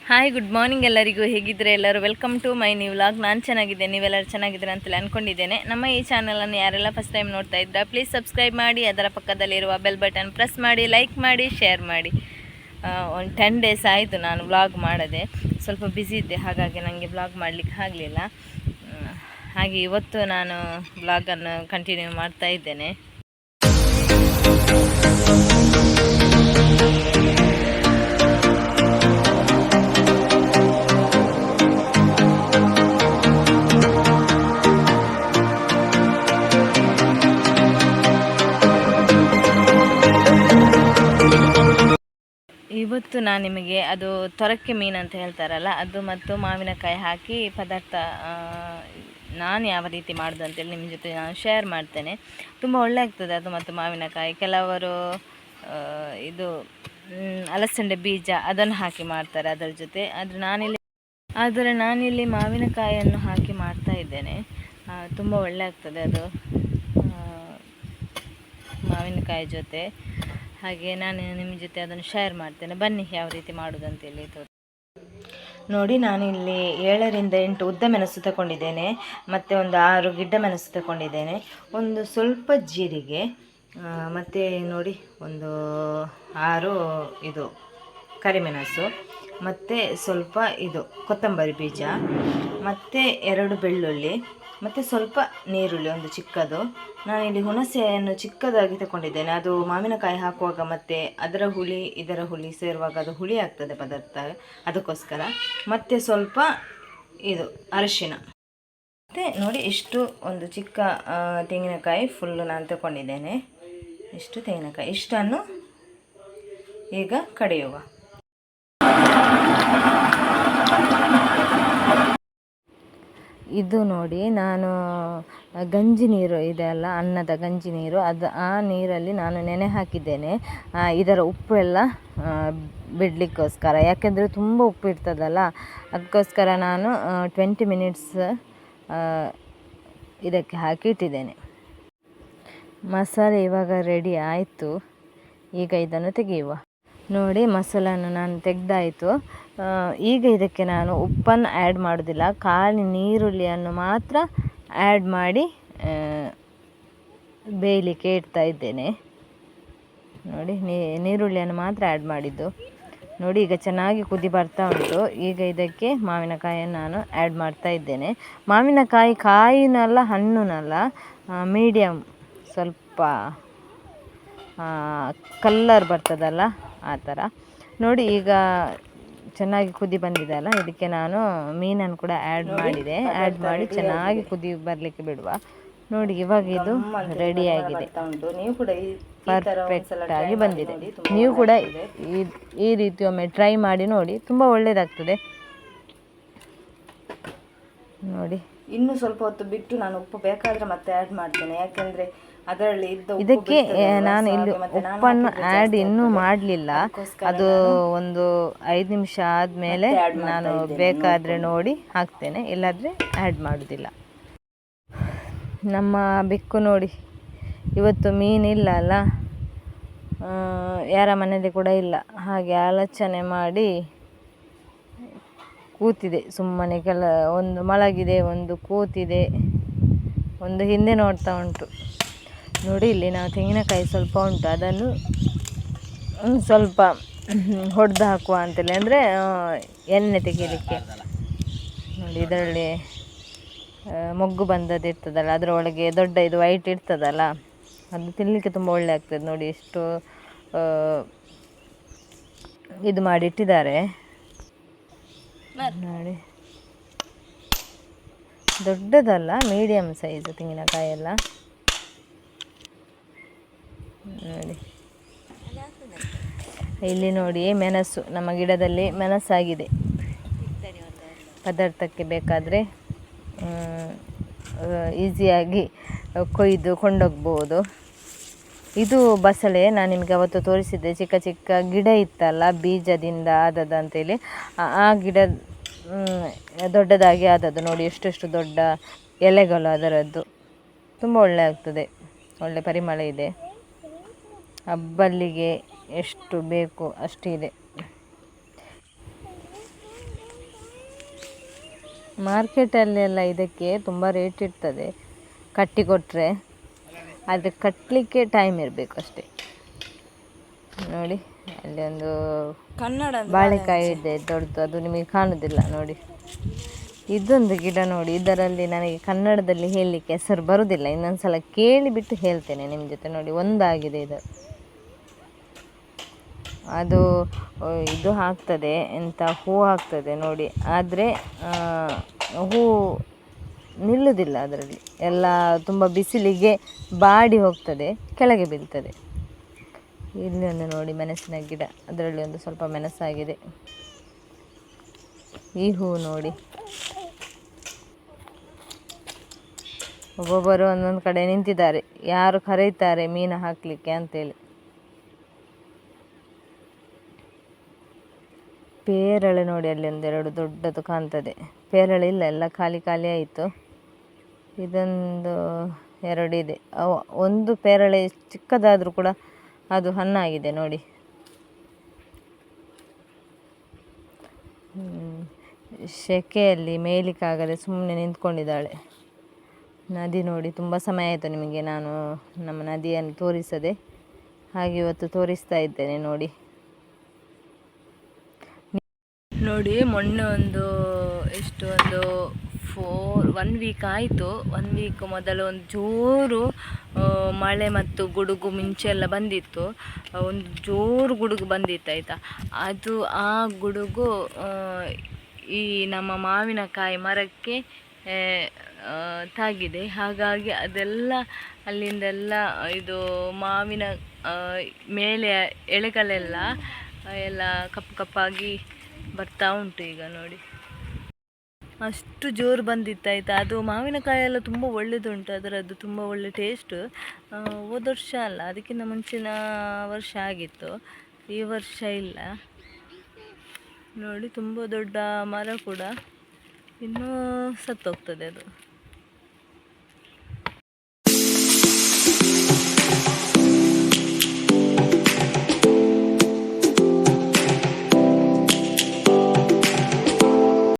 Hi, good morning ಎಲ್ಲರಿಗೂ. ಹೇಗಿದ್ದರೆ ಎಲ್ಲರೂ? Welcome to my new vlog. ನಾನು ಚೆನ್ನಾಗಿದ್ದೇನೆ, ನೀವೆಲ್ಲರೂ ಚೆನ್ನಾಗಿದ್ದೀರ ಅಂತಲೇ ಅಂದ್ಕೊಂಡಿದ್ದೇನೆ. ನಮ್ಮ ಈ ಚಾನಲನ್ನು ಯಾರೆಲ್ಲ ಫಸ್ಟ್ ಟೈಮ್ ನೋಡ್ತಾ ಇದ್ದರೆ ಪ್ಲೀಸ್ ಸಬ್ಸ್ಕ್ರೈಬ್ ಮಾಡಿ, ಅದರ ಪಕ್ಕದಲ್ಲಿರುವ ಬೆಲ್ ಬಟನ್ ಪ್ರೆಸ್ ಮಾಡಿ, ಲೈಕ್ ಮಾಡಿ, ಶೇರ್ ಮಾಡಿ. ಒಂದು 10 days ಆಯಿತು ನಾನು ವ್ಲಾಗ್ ಮಾಡದೆ, ಸ್ವಲ್ಪ ಬ್ಯುಸಿ ಇದ್ದೆ, ಹಾಗಾಗಿ ನನಗೆ ವ್ಲಾಗ್ ಮಾಡಲಿಕ್ಕೆ ಆಗಲಿಲ್ಲ. ಹಾಗೆ ಇವತ್ತು ನಾನು ವ್ಲಾಗನ್ನು ಕಂಟಿನ್ಯೂ ಮಾಡ್ತಾ ಇದ್ದೇನೆ. ಇವತ್ತು ನಾನು ನಿಮಗೆ ಅದು ತೊರಕ್ಕೆ ಮೀನು ಅಂತ ಹೇಳ್ತಾರಲ್ಲ, ಅದು ಮತ್ತು ಮಾವಿನಕಾಯಿ ಹಾಕಿ ಪದಾರ್ಥ ನಾನು ಯಾವ ರೀತಿ ಮಾಡೋದು ಅಂತೇಳಿ ನಿಮ್ಮ ಜೊತೆ ನಾನು ಶೇರ್ ಮಾಡ್ತೇನೆ. ತುಂಬ ಒಳ್ಳೆ ಆಗ್ತದೆ ಅದು ಮತ್ತು ಮಾವಿನಕಾಯಿ. ಕೆಲವರು ಇದು ಅಲಸಂಡೆ ಬೀಜ ಅದನ್ನು ಹಾಕಿ ಮಾಡ್ತಾರೆ ಅದರ ಜೊತೆ. ಆದರೆ ನಾನಿಲ್ಲಿ ಮಾವಿನಕಾಯಿಯನ್ನು ಹಾಕಿ ಮಾಡ್ತಾ ಇದ್ದೇನೆ. ತುಂಬ ಒಳ್ಳೆ ಆಗ್ತದೆ ಅದು ಮಾವಿನಕಾಯಿ ಜೊತೆ. ಹಾಗೆ ನಾನು ನಿಮ್ಮ ಜೊತೆ ಅದನ್ನು ಶೇರ್ ಮಾಡ್ತೇನೆ. ಬನ್ನಿ ಯಾವ ರೀತಿ ಮಾಡೋದು ಅಂತೇಳಿ ನೋಡಿ. ನಾನಿಲ್ಲಿ 7 ರಿಂದ 8 ಉದ್ದ ಮೆಣಸು ತಗೊಂಡಿದ್ದೇನೆ, ಮತ್ತು ಒಂದು 6 ಗಿಡ್ಡ ಮೆಣಸು ತಗೊಂಡಿದ್ದೇನೆ, ಒಂದು ಸ್ವಲ್ಪ ಜೀರಿಗೆ, ಮತ್ತು ನೋಡಿ ಒಂದು 6 ಇದು ಕರಿಮೆಣಸು, ಮತ್ತು ಸ್ವಲ್ಪ ಇದು ಕೊತ್ತಂಬರಿ ಬೀಜ, ಮತ್ತು 2 ಬೆಳ್ಳುಳ್ಳಿ, ಮತ್ತು ಸ್ವಲ್ಪ ನೀರುಳ್ಳಿ ಒಂದು ಚಿಕ್ಕದು. ನಾನಿಲ್ಲಿ ಹುಣಸೆಯನ್ನು ಚಿಕ್ಕದಾಗಿ ತಗೊಂಡಿದ್ದೇನೆ. ಅದು ಮಾವಿನಕಾಯಿ ಹಾಕುವಾಗ ಮತ್ತು ಅದರ ಹುಳಿ ಇದರ ಹುಳಿ ಸೇರುವಾಗ ಅದು ಹುಳಿ ಆಗ್ತದೆ ಪದಾರ್ಥ, ಅದಕ್ಕೋಸ್ಕರ. ಮತ್ತು ಸ್ವಲ್ಪ ಇದು ಅರಿಶಿನ, ಮತ್ತು ನೋಡಿ ಇಷ್ಟು ಒಂದು ಚಿಕ್ಕ ತೆಂಗಿನಕಾಯಿ ಫುಲ್ಲು ನಾನು ತಗೊಂಡಿದ್ದೇನೆ. ಇಷ್ಟು ತೆಂಗಿನಕಾಯಿ, ಇಷ್ಟನ್ನು ಈಗ ಕಡಿಯುವ. ಇದು ನೋಡಿ, ನಾನು ಗಂಜಿ ನೀರು ಇದೆ ಅಲ್ಲ, ಅನ್ನದ ಗಂಜಿ ನೀರು, ಆ ನೀರಲ್ಲಿ ನಾನು ನೆನೆ ಹಾಕಿದ್ದೇನೆ ಇದರ ಉಪ್ಪು ಎಲ್ಲ ಬಿಡಲಿಕ್ಕೋಸ್ಕರ. ಯಾಕೆಂದರೆ ತುಂಬ ಉಪ್ಪು ಇರ್ತದಲ್ಲ, ಅದಕ್ಕೋಸ್ಕರ ನಾನು 20 minutes ಇದಕ್ಕೆ ಹಾಕಿ ಇಟ್ಟಿದ್ದೇನೆ. ಮಸಾಲೆ ಇವಾಗ ರೆಡಿ ಆಯಿತು. ಈಗ ಇದನ್ನು ತೆಗೆಯುವ. ನೋಡಿ, ಮಸಾಲನ್ನು ನಾನು ತೆಗೆದಾಯಿತು. ಈಗ ಇದಕ್ಕೆ ನಾನು ಉಪ್ಪನ್ನು ಆ್ಯಡ್ ಮಾಡೋದಿಲ್ಲ, ಖಾಲಿ ನೀರುಳ್ಳಿಯನ್ನು ಮಾತ್ರ ಆ್ಯಡ್ ಮಾಡಿ ಬೇಯಲಿಕ್ಕೆ ಇಡ್ತಾ ಇದ್ದೇನೆ. ನೋಡಿ, ನೀರುಳ್ಳಿಯನ್ನು ಮಾತ್ರ ಆ್ಯಡ್ ಮಾಡಿದ್ದು. ನೋಡಿ, ಈಗ ಚೆನ್ನಾಗಿ ಕುದಿ ಬರ್ತಾ ಉಂಟು. ಈಗ ಇದಕ್ಕೆ ಮಾವಿನಕಾಯಿಯನ್ನು ನಾನು ಆ್ಯಡ್ ಮಾಡ್ತಾ ಇದ್ದೇನೆ. ಮಾವಿನಕಾಯಿ ಕಾಯಿನಲ್ಲ, ಹಣ್ಣುನಲ್ಲ, ಮೀಡಿಯಮ್, ಸ್ವಲ್ಪ ಕಲ್ಲರ್ ಬರ್ತದಲ್ಲ ಆ ಥರ. ನೋಡಿ, ಈಗ ಚೆನ್ನಾಗಿ ಕುದಿ ಬಂದಿದೆ ಅಲ್ಲ, ಇದಕ್ಕೆ ನಾನು ಮೀನನ್ನು ಕೂಡ ಆ್ಯಡ್ ಮಾಡಿದೆ. ಆ್ಯಡ್ ಮಾಡಿ ಚೆನ್ನಾಗಿ ಕುದಿ ಬರಲಿಕ್ಕೆ ಬಿಡುವ. ನೋಡಿ, ಇವಾಗ ಇದು ರೆಡಿಯಾಗಿದೆ, ಪರ್ಫೆಕ್ಟಾಗಿ ಬಂದಿದೆ. ನೀವು ಕೂಡ ಈ ರೀತಿ ಒಮ್ಮೆ ಟ್ರೈ ಮಾಡಿ ನೋಡಿ, ತುಂಬ ಒಳ್ಳೆಯದಾಗ್ತದೆ. ನೋಡಿ, ಇನ್ನು ಸ್ವಲ್ಪ ಹೊತ್ತು ಬಿಟ್ಟು ನಾನು ಉಪ್ಪು ಬೇಕಾದರೆ ಮತ್ತೆ ಆ್ಯಡ್ ಮಾಡ್ತೇನೆ, ಯಾಕೆಂದರೆ ಅದರಲ್ಲಿ ಇದಕ್ಕೆ ನಾನು ಇಲ್ಲಿ ಉಪ್ಪನ್ನು ಆ್ಯಡ್ ಇನ್ನೂ ಮಾಡಲಿಲ್ಲ. ಅದು ಒಂದು 5 ನಿಮಿಷ ಆದಮೇಲೆ ನಾನು ಬೇಕಾದರೆ ನೋಡಿ ಹಾಕ್ತೇನೆ, ಇಲ್ಲಾದರೆ ಆ್ಯಡ್ ಮಾಡೋದಿಲ್ಲ. ನಮ್ಮ ಬೆಕ್ಕು ನೋಡಿ, ಇವತ್ತು ಮೀನಿಲ್ಲ ಅಲ್ಲ, ಯಾರ ಮನೆಯಲ್ಲಿ ಕೂಡ ಇಲ್ಲ, ಹಾಗೆ ಆಲೋಚನೆ ಮಾಡಿ ಕೂತಿದೆ ಸುಮ್ಮನೆ. ಒಂದು ಮಲಗಿದೆ, ಒಂದು ಕೂತಿದೆ, ಒಂದು ಹಿಂದೆ ನೋಡ್ತಾ ಉಂಟು. ನೋಡಿ, ಇಲ್ಲಿ ನಾವು ತೆಂಗಿನಕಾಯಿ ಸ್ವಲ್ಪ ಉಂಟು, ಅದನ್ನು ಸ್ವಲ್ಪ ಹೊಡೆದು ಹಾಕುವ ಅಂತೇಳಿ, ಅಂದರೆ ಎಣ್ಣೆ ತೆಗೀಲಿಕ್ಕೆ. ನೋಡಿ, ಇದರಲ್ಲಿ ಮೊಗ್ಗು ಬಂದದ್ದು ಇರ್ತದಲ್ಲ, ಅದರೊಳಗೆ ದೊಡ್ಡ ಇದು ವೈಟ್ ಇರ್ತದಲ್ಲ, ಅದು ತಿನ್ನಲಿಕ್ಕೆ ತುಂಬ ಒಳ್ಳೆ ಆಗ್ತದೆ. ನೋಡಿ, ಎಷ್ಟು ಇದು ಮಾಡಿಟ್ಟಿದ್ದಾರೆ ನೋಡಿ. ದೊಡ್ಡದಲ್ಲ, ಮೀಡಿಯಮ್ ಸೈಜ್ ತೆಂಗಿನಕಾಯಿ ಎಲ್ಲ ನೋಡಿ. ಇಲ್ಲಿ ನೋಡಿ, ಮೆಣಸು, ನಮ್ಮ ಗಿಡದಲ್ಲಿ ಮೆಣಸಾಗಿದೆ. ಪದಾರ್ಥಕ್ಕೆ ಬೇಕಾದರೆ ಈಸಿಯಾಗಿ ಕೊಯ್ದು ಕೊಂಡೋಗ್ಬೋದು. ಇದು ಬಸಳೆ, ನಾನು ನಿಮಗೆ ಅವತ್ತು ತೋರಿಸಿದ್ದೆ, ಚಿಕ್ಕ ಚಿಕ್ಕ ಗಿಡ ಇತ್ತಲ್ಲ, ಬೀಜದಿಂದ ಆದದಂತೇಳಿ. ಆ ಗಿಡ ದೊಡ್ಡದಾಗಿ ಆದದ್ದು. ನೋಡಿ, ಎಷ್ಟೆಷ್ಟು ದೊಡ್ಡ ಎಲೆಗಳು ಅದರದ್ದು. ತುಂಬ ಒಳ್ಳೆ ಆಗ್ತದೆ, ಒಳ್ಳೆ ಪರಿಮಳ ಇದೆ. ಹಬ್ಬಲ್ಲಿಗೆ ಎಷ್ಟು ಬೇಕು ಅಷ್ಟಿದೆ. ಮಾರ್ಕೆಟಲ್ಲೆಲ್ಲ ಇದಕ್ಕೆ ತುಂಬ ರೇಟ್ ಇರ್ತದೆ ಕಟ್ಟಿ ಕೊಟ್ಟರೆ, ಆದರೆ ಕಟ್ಟಲಿಕ್ಕೆ ಟೈಮ್ ಇರಬೇಕು ಅಷ್ಟೇ. ನೋಡಿ ಅಲ್ಲಿ ಒಂದು ಕನ್ನಡ ಬಾಳೆಕಾಯಿ ಇದೆ ದೊಡ್ಡದು, ಅದು ನಿಮಗೆ ಕಾಣುವುದಿಲ್ಲ ನೋಡಿ. ಇದೊಂದು ಗಿಡ ನೋಡಿ, ಇದರಲ್ಲಿ ನನಗೆ ಕನ್ನಡದಲ್ಲಿ ಹೇಳಲಿಕ್ಕೆ ಹೆಸರು ಬರುವುದಿಲ್ಲ, ಇನ್ನೊಂದು ಸಲ ಕೇಳಿಬಿಟ್ಟು ಹೇಳ್ತೇನೆ ನಿಮ್ಮ ಜೊತೆ. ನೋಡಿ ಒಂದಾಗಿದೆ ಇದು, ಅದು ಇದು ಹಾಕ್ತದೆ ಎಂಥ ಹೂ ಹಾಕ್ತದೆ ನೋಡಿ, ಆದರೆ ಹೂ ನಿಲ್ಲುವುದಿಲ್ಲ ಅದರಲ್ಲಿ, ಎಲ್ಲ ತುಂಬ ಬಿಸಿಲಿಗೆ ಬಾಡಿ ಹೋಗ್ತದೆ, ಕೆಳಗೆ ಬೀಳ್ತದೆ. ಇಲ್ಲಿ ಒಂದು ನೋಡಿ ಮೆಣಸಿನ ಗಿಡ, ಅದರಲ್ಲಿ ಒಂದು ಸ್ವಲ್ಪ ಮೆಣಸಾಗಿದೆ. ಈ ಹೂ ನೋಡಿ, ಒಬ್ಬೊಬ್ಬರು ಒಂದೊಂದು ಕಡೆ ನಿಂತಿದ್ದಾರೆ, ಯಾರು ಕರೀತಾರೆ ಮೀನು ಹಾಕಲಿಕ್ಕೆ ಅಂತೇಳಿ. ಪೇರಳೆ ನೋಡಿ, ಅಲ್ಲಿ ಒಂದೆರಡು ದೊಡ್ಡದು ಕಾಣ್ತದೆ. ಪೇರಳೆ ಇಲ್ಲ, ಎಲ್ಲ ಖಾಲಿ ಖಾಲಿ ಆಯಿತು. ಇದೊಂದು ಎರಡು ಇದೆ, ಒಂದು ಪೇರಳೆ ಚಿಕ್ಕದಾದರೂ ಕೂಡ ಅದು ಹಣ್ಣಾಗಿದೆ ನೋಡಿ. ಸೆಕೆಯಲ್ಲಿ ಮೇಯ್ಲಿಕ್ಕಾಗದೆ ಸುಮ್ಮನೆ ನಿಂತ್ಕೊಂಡಿದ್ದಾಳೆ. ನದಿ ನೋಡಿ, ತುಂಬ ಸಮಯ ಆಯಿತು ನಿಮಗೆ ನಾನು ನಮ್ಮ ನದಿಯನ್ನು ತೋರಿಸದೆ, ಹಾಗೆ ಇವತ್ತು ತೋರಿಸ್ತಾ ಇದ್ದೇನೆ ನೋಡಿ. ನೋಡಿ ಮೊನ್ನೆ ಒಂದು ಒಂದು 1 ವೀಕ್ ಆಯಿತು. 1 ವೀಕ್ ಮೊದಲು ಒಂದು ಜೋರು ಮಳೆ ಮತ್ತು ಗುಡುಗು ಮಿಂಚು ಎಲ್ಲ ಬಂದಿತ್ತು. ಒಂದು ಜೋರು ಗುಡುಗು ಬಂದಿತ್ತು ಆಯಿತಾ. ಅದು ಆ ಗುಡುಗು ಈ ನಮ್ಮ ಮಾವಿನಕಾಯಿ ಮರಕ್ಕೆ ತಾಗಿದೆ. ಹಾಗಾಗಿ ಅದೆಲ್ಲ ಅಲ್ಲಿಂದೆಲ್ಲ ಇದು ಮಾವಿನ ಮೇಲೆ ಎಳೆಗಳೆಲ್ಲ ಎಲ್ಲ ಕಪ್ಪು ಕಪ್ಪಾಗಿ ಬರ್ತಾ ಉಂಟು ಈಗ ನೋಡಿ. ಅಷ್ಟು ಜೋರು ಬಂದಿತ್ತಾಯ್ತಾ. ಅದು ಮಾವಿನಕಾಯಿ ಎಲ್ಲ ತುಂಬ ಒಳ್ಳೆಯದುಂಟು, ಅದರದ್ದು ತುಂಬ ಒಳ್ಳೆ ಟೇಸ್ಟು. ಹೋದ ವರ್ಷ ಅಲ್ಲ, ಅದಕ್ಕಿಂತ ಮುಂಚಿನ ವರ್ಷ ಆಗಿತ್ತು, ಈ ವರ್ಷ ಇಲ್ಲ ನೋಡಿ. ತುಂಬ ದೊಡ್ಡ ಮರ ಕೂಡ, ಇನ್ನೂ ಸತ್ತೋಗ್ತದೆ ಅದು.